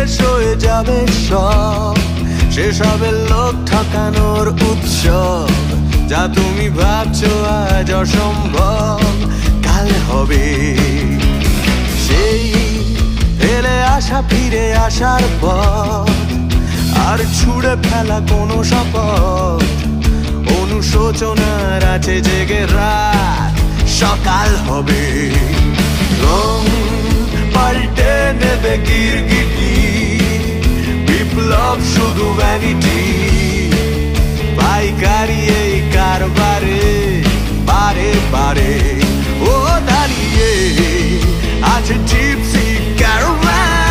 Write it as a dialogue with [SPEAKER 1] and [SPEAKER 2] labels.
[SPEAKER 1] শেষ হয়ে যাবে সব, শেষ হবে লোক ঠকানোর উৎসব। যা তুমি ভাবছো আজ অসম্ভব, কাল হবে। সেই ফেলে আসা ফিরে আসার পর, আর ছুঁড়ে ফেলা কোনো শপথ, অনুশোচনার আছে জেগে রাত, সকাল হবে। রং পাল্টে নেবে গিরগিটি, বিপ্লব শুধু ভ্যানিটি। পাইকারি এই কারবারে বারে বারে ও দাঁড়িয়ে আছে জিপসি ক্যারাভান।